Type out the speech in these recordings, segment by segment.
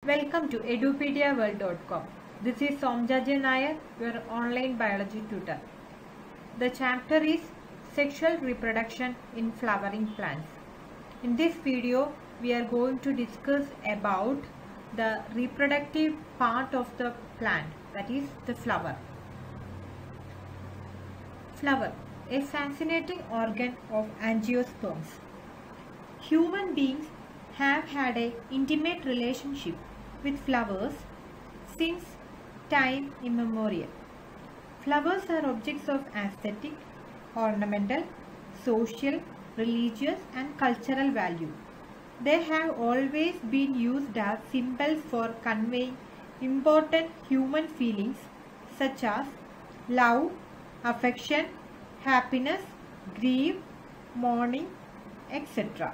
Welcome to edupediaworld.com. This is Somjaji Nair, your online biology tutor. The chapter is Sexual Reproduction in Flowering Plants. In this video, we are going to discuss about the reproductive part of the plant, that is the flower. Flower, a fascinating organ of angiosperms. Human beings have had an intimate relationship with flowers since time immemorial. Flowers are objects of aesthetic, ornamental, social, religious and cultural value. They have always been used as symbols for conveying important human feelings such as love, affection, happiness, grief, mourning, etc.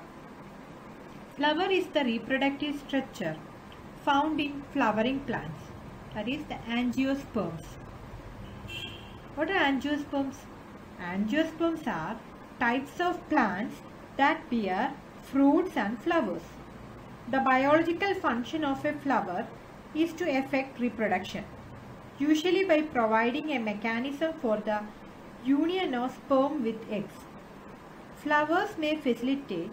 Flower is the reproductive structure found in flowering plants, that is the angiosperms. What are angiosperms? Angiosperms are types of plants that bear fruits and flowers. The biological function of a flower is to effect reproduction, usually by providing a mechanism for the union of sperm with eggs. Flowers may facilitate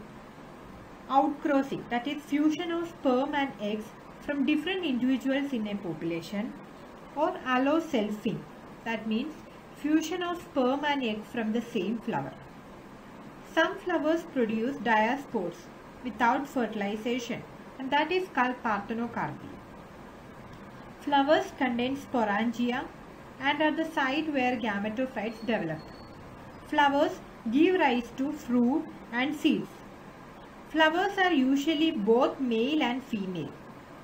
outcrossing, that is fusion of sperm and eggs from different individuals in a population, or alloselfing, that means fusion of sperm and egg from the same flower. Some flowers produce diaspores without fertilization, and that is called parthenocarpy. Flowers contain sporangia and are the site where gametophytes develop. Flowers give rise to fruit and seeds. Flowers are usually both male and female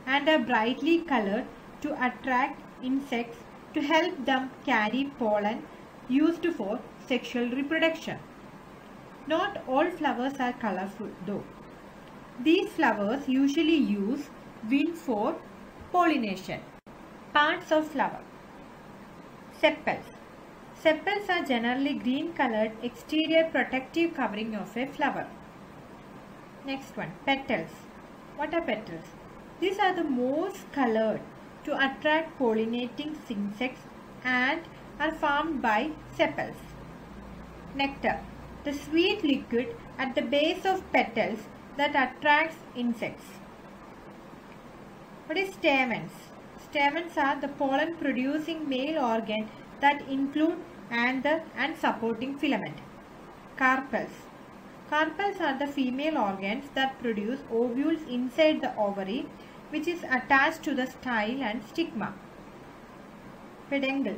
and are brightly colored to attract insects to help them carry pollen used for sexual reproduction. Not all flowers are colorful though. These flowers usually use wind for pollination. Parts of flower. Sepals. Sepals are generally green colored exterior protective covering of a flower. Next one, petals. What are petals? These are the most colored to attract pollinating insects and are formed by sepals. Nectar. The sweet liquid at the base of petals that attracts insects. What is stamens? Stamens are the pollen producing male organ that include anther and supporting filament. Carpels. Carpels are the female organs that produce ovules inside the ovary, which is attached to the style and stigma. Peduncle,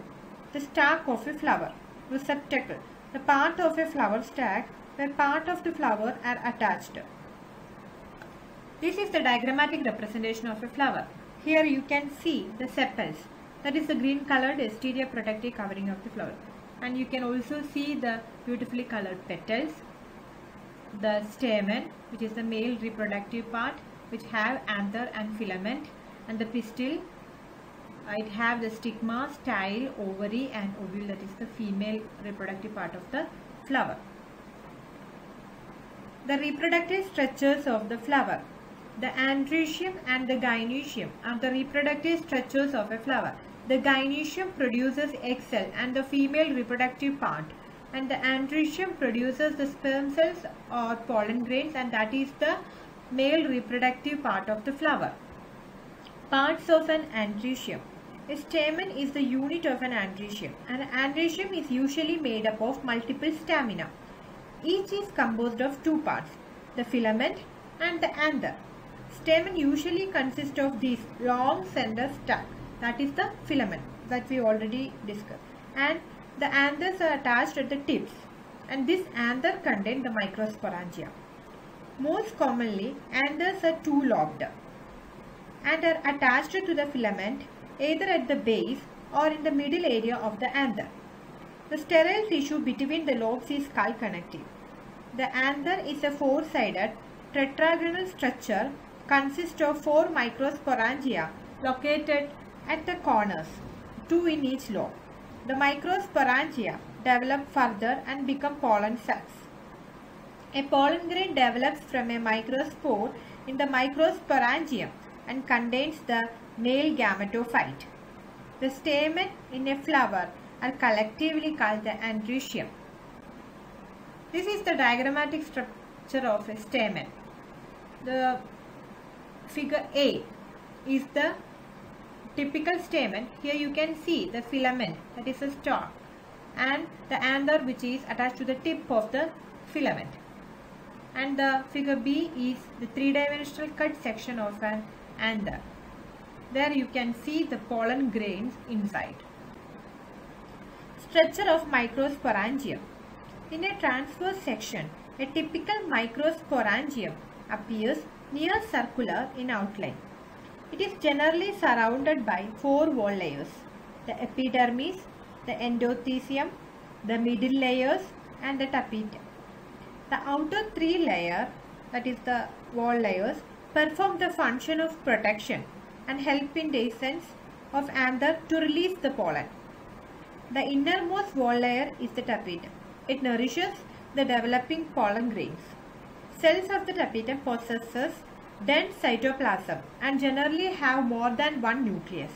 the stalk of a flower. Receptacle, the part of a flower stalk where part of the flower are attached. This is the diagrammatic representation of a flower. Here you can see the sepals, that is the green colored exterior protective covering of the flower. And you can also see the beautifully colored petals, the stamen, which is the male reproductive part, which have anther and filament, and the pistil, it have the stigma, style, ovary and ovule, that is the female reproductive part of the flower. The reproductive structures of the flower. The androecium and the gynoecium are the reproductive structures of a flower. The gynoecium produces egg cell and the female reproductive part, and the androecium produces the sperm cells or pollen grains, and that is the male reproductive part of the flower. Parts of an androecium. A stamen is the unit of an androecium. An androecium is usually made up of multiple stamina. Each is composed of two parts, the filament and the anther. Stamen usually consist of these long center stalk, that is the filament that we already discussed, and the anthers are attached at the tips, and this anther contain the microsporangia. Most commonly, anthers are two-lobed and are attached to the filament either at the base or in the middle area of the anther. The sterile tissue between the lobes is called connective. The anther is a four-sided tetragonal structure consist of four microsporangia located at the corners, two in each lobe. The microsporangia develop further and become pollen sacs. A pollen grain develops from a microspore in the microsporangium and contains the male gametophyte. The stamen in a flower are collectively called the androecium. This is the diagrammatic structure of a stamen. The figure A is the typical stamen. Here you can see the filament, that is a stalk, and the anther which is attached to the tip of the filament. And the figure B is the three-dimensional cut section of an anther. There you can see the pollen grains inside. Structure of microsporangium. In a transverse section, a typical microsporangium appears near circular in outline. It is generally surrounded by 4 wall layers: the epidermis, the endothecium, the middle layers, and the tapetum. The outer 3 layers, that is the wall layers, perform the function of protection and help in descent of anther to release the pollen. The innermost wall layer is the tapetum. It nourishes the developing pollen grains. Cells of the tapetum possesses dense cytoplasm and generally have more than one nucleus.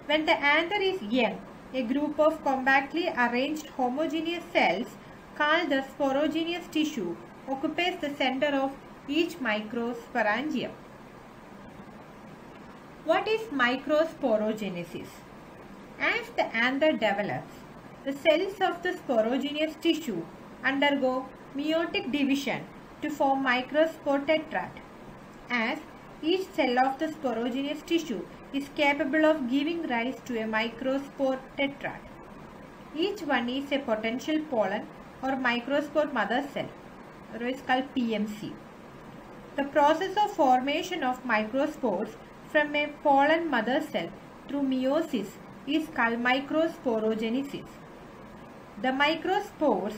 When the anther is young, a group of compactly arranged homogeneous cells called the sporogenous tissue occupies the center of each microsporangium. What is microsporogenesis? As the anther develops, the cells of the sporogenous tissue undergo meiotic division to form microspore tetrad. As each cell of the sporogenous tissue is capable of giving rise to a microspore tetrad. Each one is a potential pollen or microspore mother cell, otherwise called PMC. The process of formation of microspores from a pollen mother cell through meiosis is called microsporogenesis. The microspores,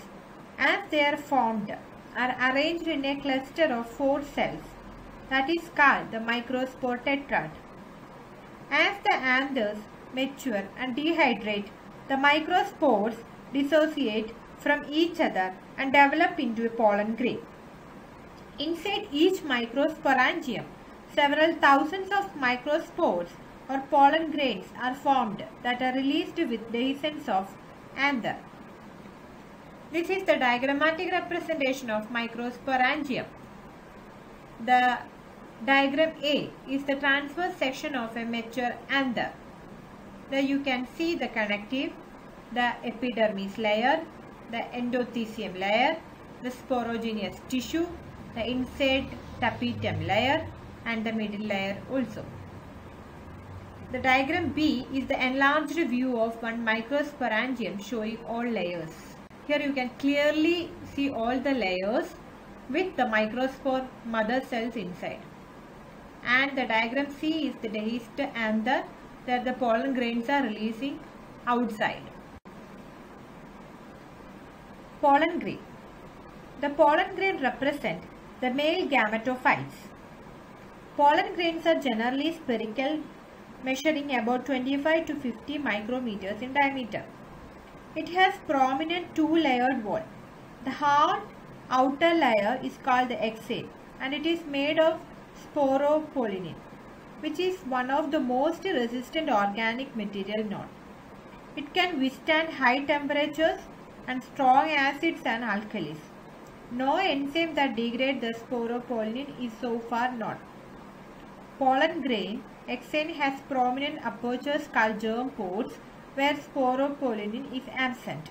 as they are formed, are arranged in a cluster of 4 cells, that is called the microspore tetrad. As the anthers mature and dehydrate, the microspores dissociate from each other and develop into a pollen grain. Inside each microsporangium, several thousands of microspores or pollen grains are formed that are released with dehiscence of anther. This is the diagrammatic representation of microsporangium. The diagram A is the transverse section of a mature anther. There you can see the connective, the epidermis layer, the endothecium layer, the sporogenous tissue, the inside tapetum layer, and the middle layer also. The diagram B is the enlarged view of one microsporangium showing all layers. Here you can clearly see all the layers with the microspore mother cells inside. And the diagram C is the dehisced anther that the pollen grains are releasing outside. Pollen grain. The pollen grain represent the male gametophytes. Pollen grains are generally spherical, measuring about 25 to 50 micrometers in diameter. It has prominent 2-layered wall. The hard outer layer is called the exhale and it is made of sporopollenin, which is one of the most resistant organic material known. It can withstand high temperatures and strong acids and alkalis. No enzyme that degrades the sporopollenin is so far known. Pollen grain exhale has prominent apertures called germ pods where sporopollenin is absent.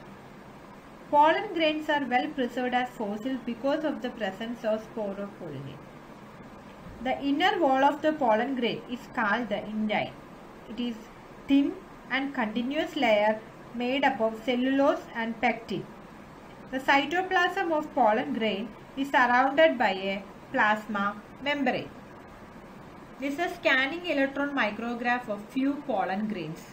Pollen grains are well preserved as fossils because of the presence of sporopollenin. The inner wall of the pollen grain is called the indine. It is thin and continuous layer made up of cellulose and pectin. The cytoplasm of pollen grain is surrounded by a plasma membrane. This is a scanning electron micrograph of few pollen grains.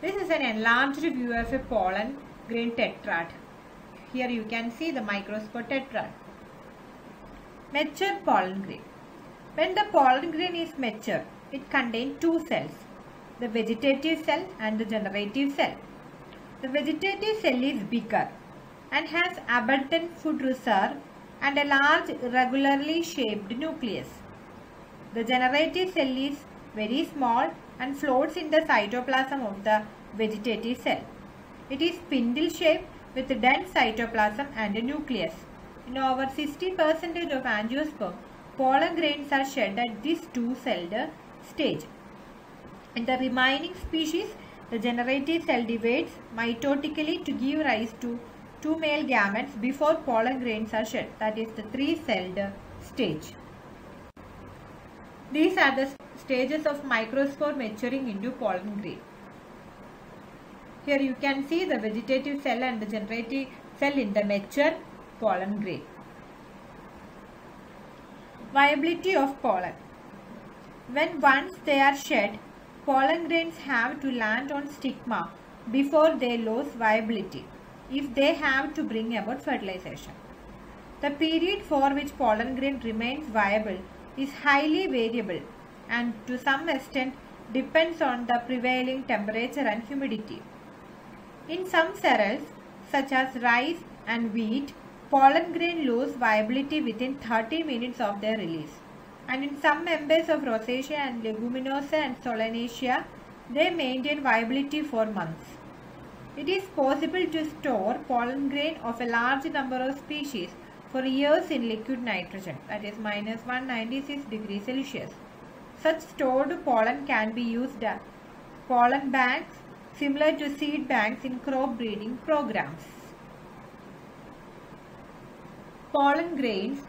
This is an enlarged view of a pollen grain tetrad. Here you can see the microspore tetrad. Mature pollen grain. When the pollen grain is mature, it contains 2 cells, the vegetative cell and the generative cell. The vegetative cell is bigger and has abundant food reserve and a large irregularly shaped nucleus. The generative cell is very small and floats in the cytoplasm of the vegetative cell. It is spindle shaped with dense cytoplasm and a nucleus. In over 60% of angiosperm, pollen grains are shed at this two-celled stage. In the remaining species, the generative cell divides mitotically to give rise to two male gametes before pollen grains are shed, that is the three-celled stage. These are the stages of microspore maturing into pollen grain. Here you can see the vegetative cell and the generative cell in the mature pollen grain. Viability of pollen. When once they are shed, pollen grains have to land on stigma before they lose viability if they have to bring about fertilization. The period for which pollen grain remains viable is highly variable and to some extent depends on the prevailing temperature and humidity. In some cereals such as rice and wheat, pollen grain lose viability within 30 minutes of their release. And in some members of Rosaceae and Leguminosae and Solanaceae, they maintain viability for months. It is possible to store pollen grain of a large number of species for years in liquid nitrogen, that is minus 196 degrees Celsius. Such stored pollen can be used as pollen banks, similar to seed banks in crop breeding programs. Pollen grains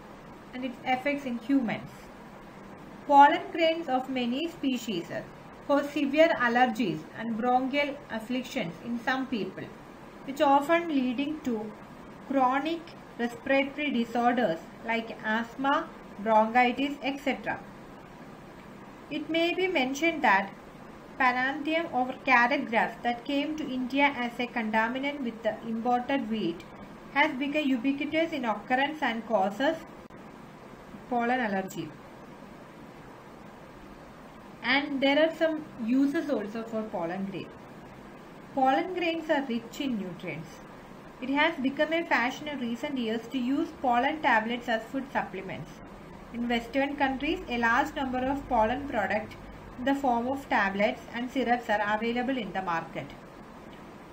and its effects in humans. Pollen grains of many species cause severe allergies and bronchial afflictions in some people, which often leading to chronic respiratory disorders like asthma, bronchitis, etc. It may be mentioned that Paranthemum or carrot grass that came to India as a contaminant with the imported wheat has become ubiquitous in occurrence and causes pollen allergy. And there are some uses also for pollen grain. Pollen grains are rich in nutrients. It has become a fashion in recent years to use pollen tablets as food supplements. In Western countries, a large number of pollen products in the form of tablets and syrups are available in the market.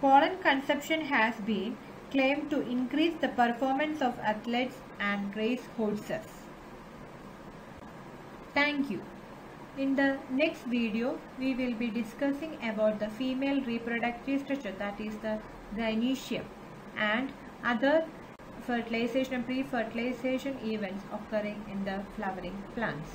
Pollen consumption has been claimed to increase the performance of athletes and race horses. Thank you. In the next video, we will be discussing about the female reproductive structure, that is the gynoecium, and other fertilization and pre-fertilization events occurring in the flowering plants.